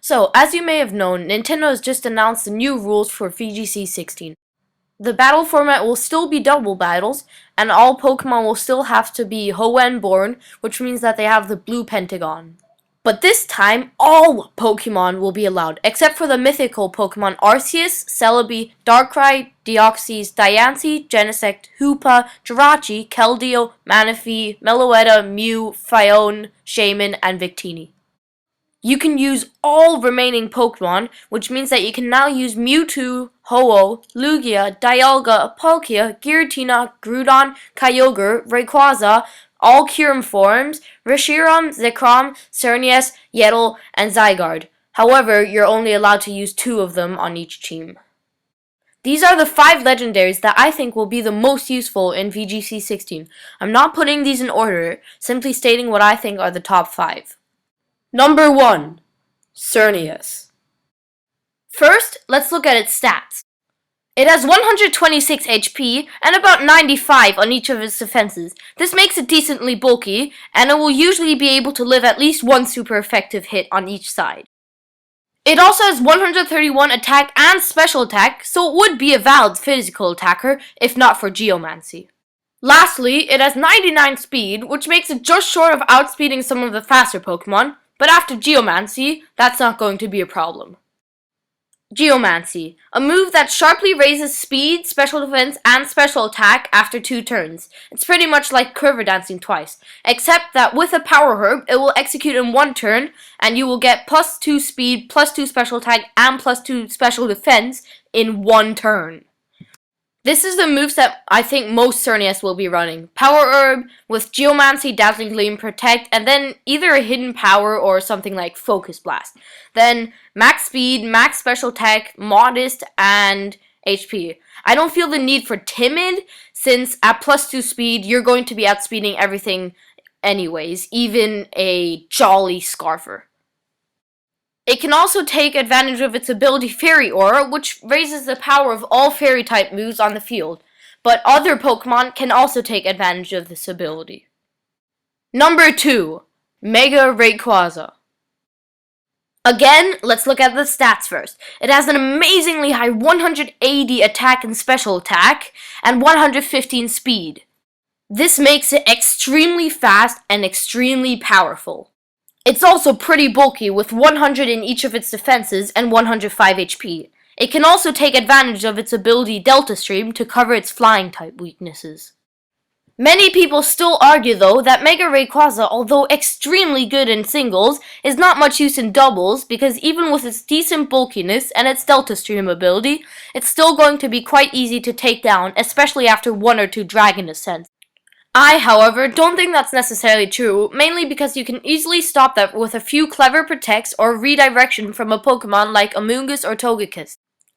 So, as you may have known, Nintendo has just announced the new rules for VGC 16. The battle format will still be double battles, and all Pokemon will still have to be Hoenn born, which means that they have the blue pentagon. But this time, all Pokemon will be allowed, except for the mythical Pokemon Arceus, Celebi, Darkrai, Deoxys, Diancie, Genesect, Hoopa, Jirachi, Keldeo, Manaphy, Meloetta, Mew, Phione, Shaman, and Victini. You can use all remaining Pokemon, which means that you can now use Mewtwo, Ho-Oh, Lugia, Dialga, Palkia, Giratina, Groudon, Kyogre, Rayquaza, all Kyurem forms, Reshiram, Zekrom, Xerneas, Yeddle, and Zygarde. However, you're only allowed to use 2 of them on each team. These are the 5 legendaries that I think will be the most useful in VGC 16. I'm not putting these in order, simply stating what I think are the top 5. Number 1. Xerneas. First, let's look at its stats. It has 126 HP and about 95 on each of its defenses. This makes it decently bulky, and it will usually be able to live at least 1 super effective hit on each side. It also has 131 attack and special attack, so it would be a valid physical attacker if not for Geomancy. Lastly, it has 99 speed, which makes it just short of outspeeding some of the faster Pokemon, but after Geomancy, that's not going to be a problem. Geomancy, a move that sharply raises speed, special defense, and special attack after 2 turns. It's pretty much like Quiver Dancing twice, except that with a Power Herb, it will execute in 1 turn, and you will get plus 2 speed, plus 2 special attack, and plus 2 special defense in 1 turn. This is the moveset I think most Xerneas will be running. Power Herb with Geomancy, Dazzling Gleam, Protect, and then either a Hidden Power or something like Focus Blast. Then Max Speed, Max Special Attack, Modest, and HP. I don't feel the need for Timid, since at plus 2 speed, you're going to be outspeeding everything anyways, even a Jolly Scarfer. It can also take advantage of its ability Fairy Aura, which raises the power of all Fairy-type moves on the field, but other Pokemon can also take advantage of this ability. Number 2. Mega Rayquaza. Again, let's look at the stats first. It has an amazingly high 180 attack and special attack, and 115 speed. This makes it extremely fast and extremely powerful. It's also pretty bulky with 100 in each of its defenses and 105 HP. It can also take advantage of its ability Delta Stream to cover its flying type weaknesses. Many people still argue though that Mega Rayquaza, although extremely good in singles, is not much use in doubles because even with its decent bulkiness and its Delta Stream ability, it's still going to be quite easy to take down, especially after 1 or 2 Dragon Ascents. I, however, don't think that's necessarily true, mainly because you can easily stop that with a few clever protects or redirection from a Pokemon like Amoonguss or Togekiss.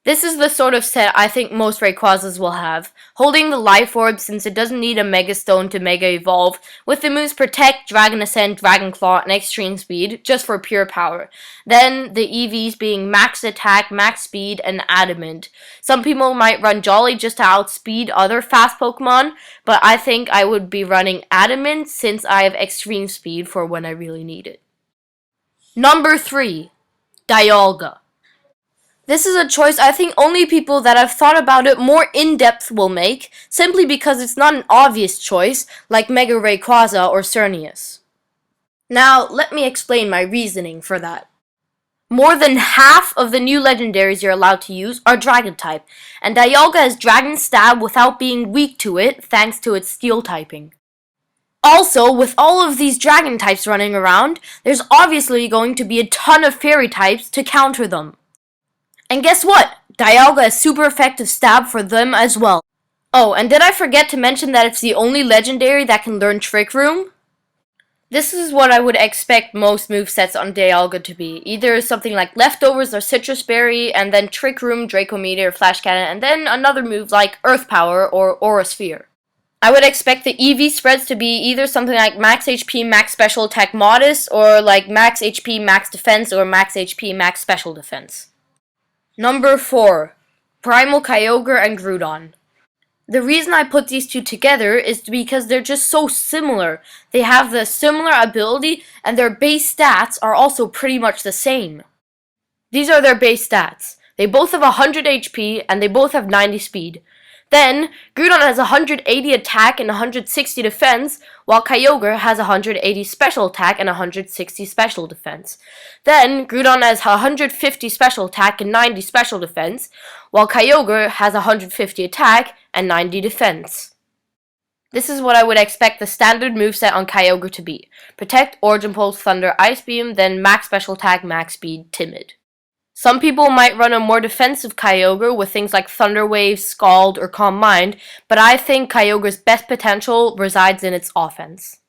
This is the sort of set I think most Rayquazas will have, holding the Life Orb since it doesn't need a Mega Stone to Mega Evolve, with the moves Protect, Dragon Ascent, Dragon Claw, and Extreme Speed, just for pure power. Then, the EVs being Max Attack, Max Speed, and Adamant. Some people might run Jolly just to outspeed other fast Pokemon, but I think I would be running Adamant since I have Extreme Speed for when I really need it. Number 3. Dialga. This is a choice I think only people that have thought about it more in-depth will make, simply because it's not an obvious choice, like Mega Rayquaza or Xerneas. Now, let me explain my reasoning for that. More than half of the new legendaries you're allowed to use are Dragon-type, and Dialga has Dragon Stab without being weak to it, thanks to its Steel typing. Also, with all of these Dragon types running around, there's obviously going to be a ton of Fairy types to counter them. And guess what? Dialga has super effective stab for them as well. Oh, and did I forget to mention that it's the only legendary that can learn Trick Room? This is what I would expect most movesets on Dialga to be. Either something like Leftovers or Citrus Berry, and then Trick Room, Draco Meteor, Flash Cannon, and then another move like Earth Power or Aura Sphere. I would expect the EV spreads to be either something like Max HP, Max Special Attack Modest, or like Max HP, Max Defense, or Max HP, Max Special Defense. Number 4. Primal Kyogre and Groudon. The reason I put these two together is because they're just so similar. They have the similar ability and their base stats are also pretty much the same. These are their base stats. They both have 100 HP and they both have 90 speed. Then, Groudon has 180 attack and 160 defense, while Kyogre has 180 special attack and 160 special defense. Then, Groudon has 150 special attack and 90 special defense, while Kyogre has 150 attack and 90 defense. This is what I would expect the standard moveset on Kyogre to be. Protect, Origin Pulse, Thunder, Ice Beam, then Max Special Attack, Max Speed, Timid. Some people might run a more defensive Kyogre with things like Thunder Wave, Scald, or Calm Mind, but I think Kyogre's best potential resides in its offense.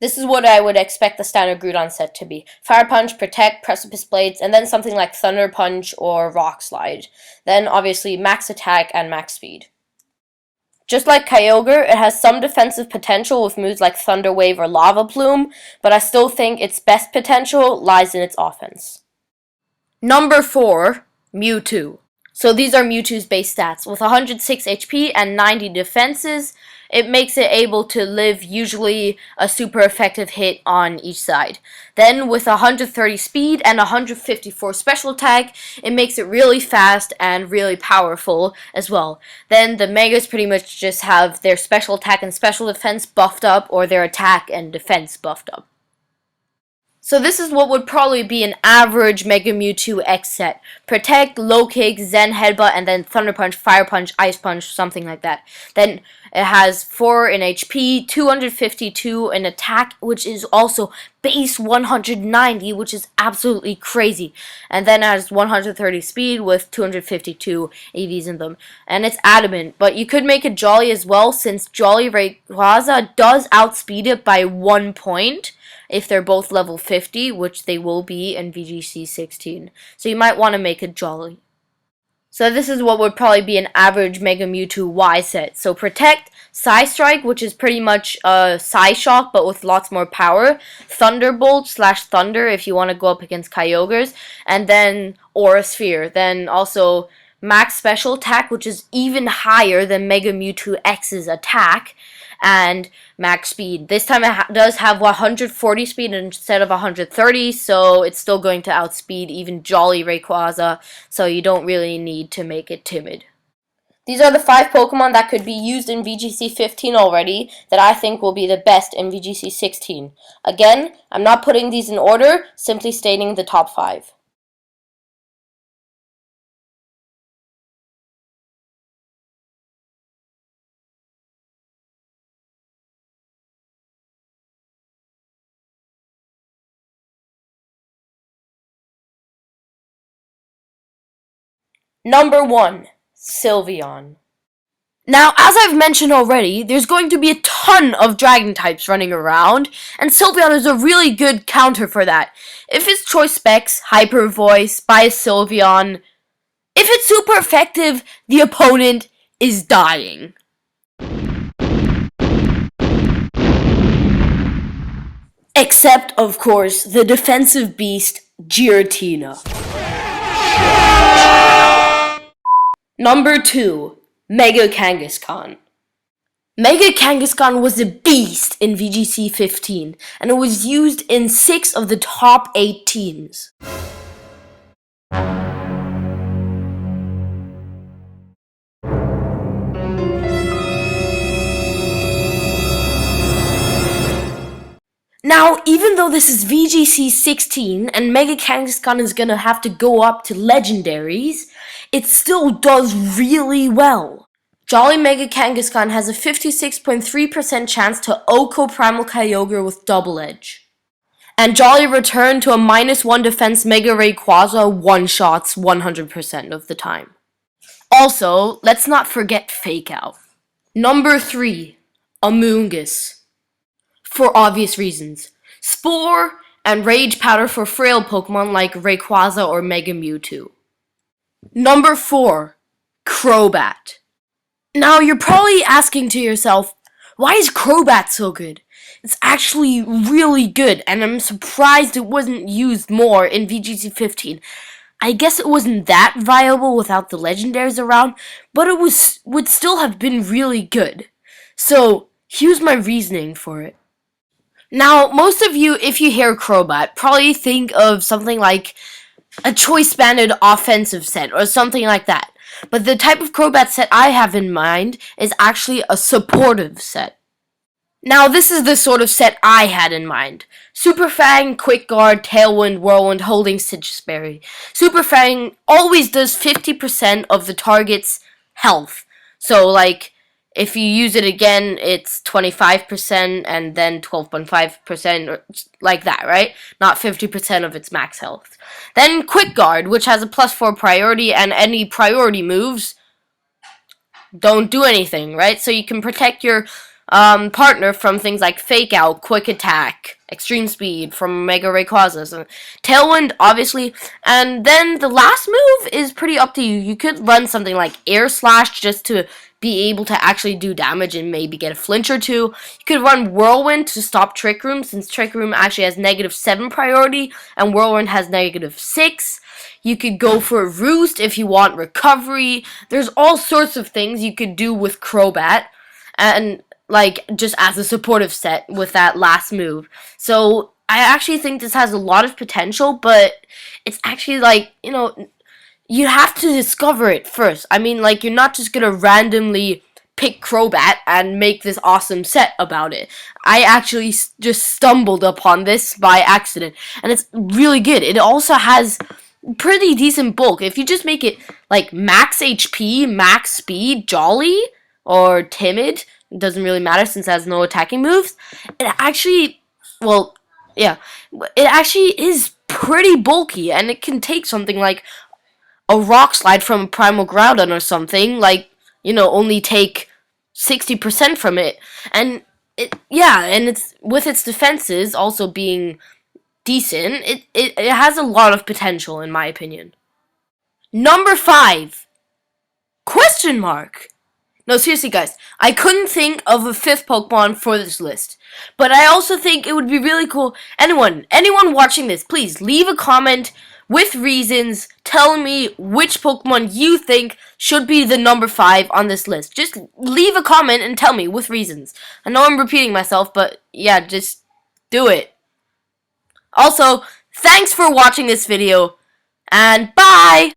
This is what I would expect the standard Groudon set to be. Fire Punch, Protect, Precipice Blades, and then something like Thunder Punch or Rock Slide. Then obviously Max Attack and Max Speed. Just like Kyogre, it has some defensive potential with moves like Thunder Wave or Lava Plume, but I still think its best potential lies in its offense. Number 4, Mewtwo. So these are Mewtwo's base stats. With 106 HP and 90 defenses, it makes it able to live usually a super effective hit on each side. Then with 130 speed and 154 special attack, it makes it really fast and really powerful as well. Then the Megas pretty much just have their special attack and special defense buffed up, or their attack and defense buffed up. So this is what would probably be an average Mega Mewtwo X set. Protect, Low Kick, Zen Headbutt, and then Thunder Punch, Fire Punch, Ice Punch, something like that. Then it has 4 in HP, 252 in attack, which is also base 190, which is absolutely crazy. And then it has 130 speed with 252 EVs in them. And it's adamant, but you could make it Jolly as well, since Jolly Rayquaza does outspeed it by 1 point. If they're both level 50, which they will be in VGC 16. So you might want to make it Jolly. So this is what would probably be an average Mega Mewtwo Y set. So Protect, Psystrike, which is pretty much Psyshock, but with lots more power. Thunderbolt / Thunder if you want to go up against Kyogres. And then Aura Sphere. Then also Max Special Attack, which is even higher than Mega Mewtwo X's attack. And Max Speed. This time it does have 140 speed instead of 130, so it's still going to outspeed even Jolly Rayquaza, so you don't really need to make it Timid. These are the 5 Pokemon that could be used in VGC 15 already that I think will be the best in VGC 16. Again, I'm not putting these in order, simply stating the top 5. Number 1, Sylveon. Now, as I've mentioned already, there's going to be a ton of Dragon types running around, and Sylveon is a really good counter for that. If its choice specs, Hyper Voice, by Sylveon, if it's super effective, the opponent is dying. Except, of course, the defensive beast, Giratina. Number 2, Mega Kangaskhan. Mega Kangaskhan was a beast in VGC 15, and it was used in 6 of the top 8 teams. Now, even though this is VGC 16 and Mega Kangaskhan is gonna have to go up to legendaries, it still does really well. Jolly Mega Kangaskhan has a 56.3% chance to OHKO Primal Kyogre with Double Edge. And Jolly Return to a -1 defense Mega Rayquaza one-shots 100% of the time. Also, let's not forget Fake Out. Number 3, Amoonguss. For obvious reasons. Spore and Rage Powder for frail Pokemon like Rayquaza or Mega Mewtwo. Number 4, Crobat. Now you're probably asking to yourself, why is Crobat so good? It's actually really good, and I'm surprised it wasn't used more in VGC 15. I guess it wasn't that viable without the legendaries around, but it would still have been really good. So here's my reasoning for it. Now, most of you, if you hear Crobat, probably think of something like a choice-banded offensive set or something like that. But the type of Crobat set I have in mind is actually a supportive set. Now, this is the sort of set I had in mind. Super Fang, Quick Guard, Tailwind, Whirlwind, holding Sitrus Berry. Super Fang always does 50% of the target's health. So, like, if you use it again, it's 25% and then 12.5%, or like that, right? Not 50% of its max health. Then Quick Guard, which has a +4 priority, and any priority moves don't do anything, right? So you can protect your partner from things like Fake Out, Quick Attack, Extreme Speed, from Mega Rayquaza, Tailwind, obviously, and then the last move is pretty up to you. You could run something like Air Slash just to be able to actually do damage and maybe get a flinch or two. You could run Whirlwind to stop Trick Room, since Trick Room actually has -7 priority, and Whirlwind has -6. You could go for Roost if you want recovery. There's all sorts of things you could do with Crobat, and like just as a supportive set with that last move. So I actually think this has a lot of potential, but it's actually like, you have to discover it first. I mean, like, you're not just gonna randomly pick Crobat and make this awesome set about it. I actually just stumbled upon this by accident, and it's really good. It also has pretty decent bulk. If you just make it like max HP, max speed, jolly, or timid, it doesn't really matter since it has no attacking moves. It actually, well, yeah, it actually is pretty bulky, and it can take something like a Rock Slide from a Primal Groudon or something, like, only take 60% from it. And and it's with its defenses also being decent, it has a lot of potential in my opinion. Number 5. Question mark. No, seriously, guys, I couldn't think of a 5th Pokemon for this list. But I also think it would be really cool. Anyone watching this, please leave a comment with reasons telling me which Pokemon you think should be the number 5 on this list. Just leave a comment and tell me with reasons. I know I'm repeating myself, but yeah, just do it. Also, thanks for watching this video, and bye!